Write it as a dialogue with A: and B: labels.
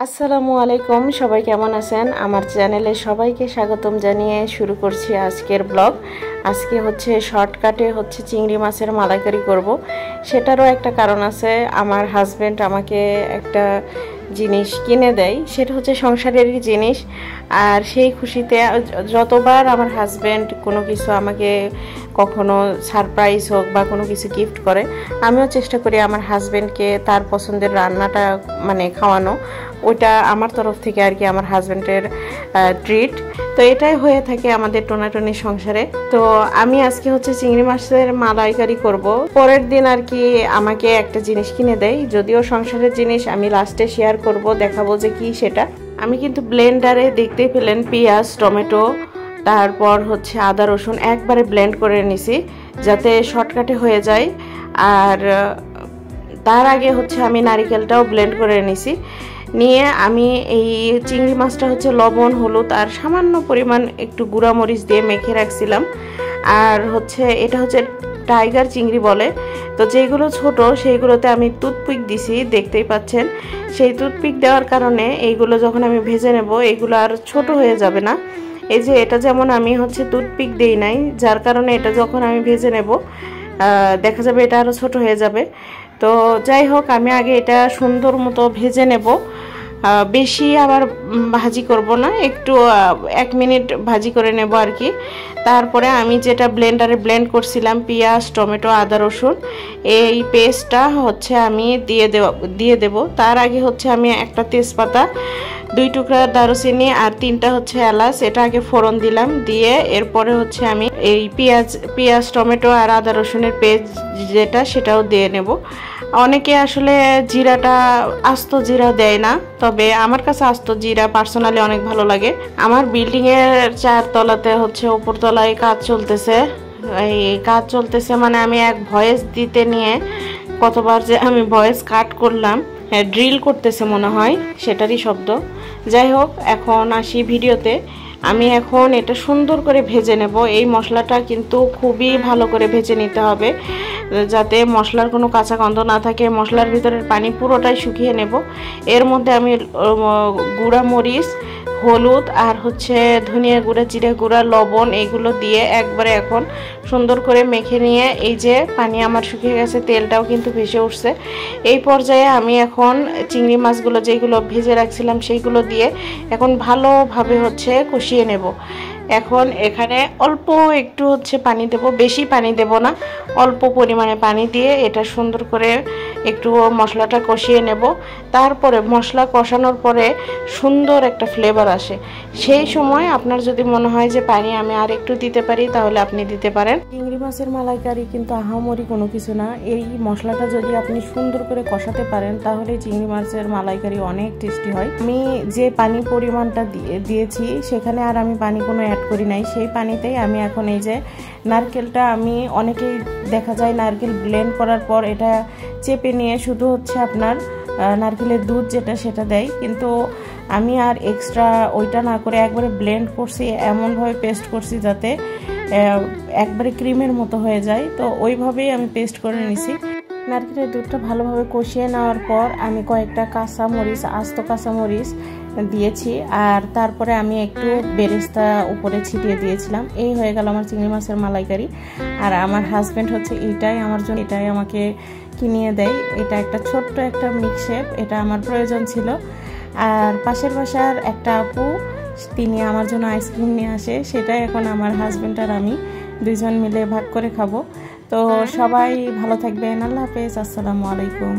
A: আসসালামু আলাইকুম, সবাই কেমন আছেন? আমার চ্যানেলে সবাইকে স্বাগতম জানিয়ে শুরু করছি আজকের ব্লগ। আজকে শর্টকাটে চিংড়ি মাছের মালাইকারি করব। সেটারও একটা কারণ আছে। আমার হাজবেন্ড আমাকে একটা জিনিস কিনে দেয়, সেটা সংসারেরই জিনিস। আর সেই খুশিতে যতবার আমার হাজবেন্ড কোনো কিছু আমাকে কখনো সারপ্রাইজ হোক বা কোনো কিছু গিফট করে, আমিও চেষ্টা করি আমার হাজবেন্ডকে তার পছন্দের রান্নাটা খাওয়ানো। ওইটা আমার তরফ থেকে আর কি আমার হাজবেন্ডের ট্রিট। তো এটাই হয়ে থাকে আমাদের টোনাটনি সংসারে। তো আমি আজকে চিংড়ি মাছের মালাইকারি করব। পরের দিন আর কি আমাকে একটা জিনিস কিনে দেয়, যদিও সংসারের জিনিস। আমি লাস্টে শেয়ার করব, দেখাবো যে কি সেটা। আমি কিন্তু ব্লেন্ডারে দেখতেই পেলেন পেঁয়াজ, টমেটো, তারপর আদা রসুন একবারে ব্লেন্ড করে নিছি যাতে শর্টকাটে হয়ে যায়। আর তার আগে আমি নারিকেলটাও ব্লেন্ড করে নিছি। নিয়ে আমি এই চিংড়ি মাছটা লবণ, হলুদ আর সামান্য পরিমাণ একটু গুঁড়া মরিচ দিয়ে মেখে রাখছিলাম। আর এটা টাইগার চিংড়ি বলে। তো যেগুলো ছোট সেইগুলোতে আমি টুথপিক দিছি, দেখতেই পাচ্ছেন। সেই টুথপিক দেওয়ার কারণে এইগুলো যখন আমি ভেজে নেব এইগুলো আর ছোট হয়ে যাবে না। এই যে এটা যেমন আমি টুথপিক দেই নাই, যার কারণে এটা যখন আমি ভেজে নেব দেখা যাবে এটা আরও ছোট হয়ে যাবে। তো যাই হোক, আমি আগে এটা সুন্দর মতো ভেজে নেব। বেশি আবার ভাজি করব না, একটু 1 মিনিট ভাজি করে নেব আর কি। তারপরে আমি যেটা ব্লেন্ডারে ব্লেন্ড করছিলাম পেঁয়াজ, টমেটো, আদা রসুন, এই পেস্টটা আমি দিয়ে দেব। তার আগে আমি একটা তেজপাতা, 2 টুকরা দারুচিনি আর 3টা এলাচ, এটা আগে ফোড়ন দিলাম। দিয়ে এরপরে আমি এই পেঁয়াজ, টমেটো আর আদা রসুনের পেস্ট যেটা, সেটাও দিয়ে নেব। অনেকে আসলে জিরাটা আস্ত জিরা দেয় না, তবে আমার কাছে আস্ত জিরা পার্সোনালি অনেক ভালো লাগে। আমার বিল্ডিংয়ের 4 তলাতে উপর তলায় কাজ চলতেছে। এই কাজ চলতেছে মানে আমি এক ভয়েস দিতে নিয়ে কতবার যে আমি ভয়েস কাট করলাম। ড্রিল করতেছে মনে হয়, সেটারই শব্দ। যাই হোক, এখন আসি ভিডিওতে। আমি এখন এটা সুন্দর করে ভেজে নেব। এই মশলাটা কিন্তু খুবই ভালো করে ভেজে নিতে হবে, যাতে মশলার কোনো কাঁচা গন্ধ না থাকে। মশলার ভিতরের পানি পুরোটাই শুকিয়ে নেব। এর মধ্যে আমি গুঁড়া মরিচ, হলুদ আর ধনিয়া গুঁড়া, জিরা গুঁড়া, লবণ এইগুলো দিয়ে একবারে এখন সুন্দর করে মেখে নিয়ে, এই যে পানি আমার শুকিয়ে গেছে, তেলটাও কিন্তু ভেসে উঠছে। এই পর্যায়ে আমি এখন চিংড়ি মাছগুলো যেগুলো ভেজে রাখছিলাম সেইগুলো দিয়ে এখন ভালোভাবে কষিয়ে নেব। এখন এখানে অল্প একটু পানি দেব, বেশি পানি দেব না, অল্প পরিমাণে পানি দিয়ে এটা সুন্দর করে একটু মশলাটা কষিয়ে নেব। তারপরে মশলা কষানোর পরে সুন্দর একটা ফ্লেভার আসে। সেই সময় আপনার যদি মনে হয় যে পানি আমি আর একটু দিতে পারি, তাহলে আপনি দিতে পারেন। চিংড়ি মাছের মালাইকারি কিন্তু আহামরি কোনো কিছু না। এই মশলাটা যদি আপনি সুন্দর করে কষাতে পারেন, তাহলে চিংড়ি মাছের মালাইকারি অনেক টেস্টি হয়। আমি যে পানি পরিমাণটা দিয়েছি সেখানে আর আমি পানি কোনো অ্যাড করি নাই। সেই পানিতেই আমি এখন এই যে নারকেলটা, আমি অনেকেই দেখা যায় নারকেল ব্লেন্ড করার পর এটা চেপে নিয়ে শুধু আপনার নারকেলের দুধ যেটা সেটা দেয়, কিন্তু আমি আর এক্সট্রা ওইটা না করে একবারে ব্লেন্ড করছি, এমনভাবে পেস্ট করছি যাতে একবারে ক্রিমের মতো হয়ে যায়। তো ওইভাবেই আমি পেস্ট করে নিছি। নারকেলের দুধটা ভালোভাবে কষিয়ে নেওয়ার পর আমি কয়েকটা কাঁচামরিচ, আস্ত কাঁচামরিচ দিয়েছি। আর তারপরে আমি একটু বেরেস্তা উপরে ছিটিয়ে দিয়েছিলাম। এই হয়ে গেল আমার চিংড়ি মাছের মালাইকারি। আর আমার হাজব্যান্ড এইটাই আমার জন্য, এটাই আমাকে কিনিয়ে দেয়। এটা একটা ছোট্ট একটা মিক্সশেপ, এটা আমার প্রয়োজন ছিল। আর পাশের বাসার একটা আপু, তিনি আমার জন্য আইসক্রিম নিয়ে আসে, সেটাই এখন আমার হাজব্যান্ড আর আমি দুইজন মিলে ভাগ করে খাবো। তো সবাই ভালো থাকবেন। আল্লাহ হাফেজ, আসসালামু আলাইকুম।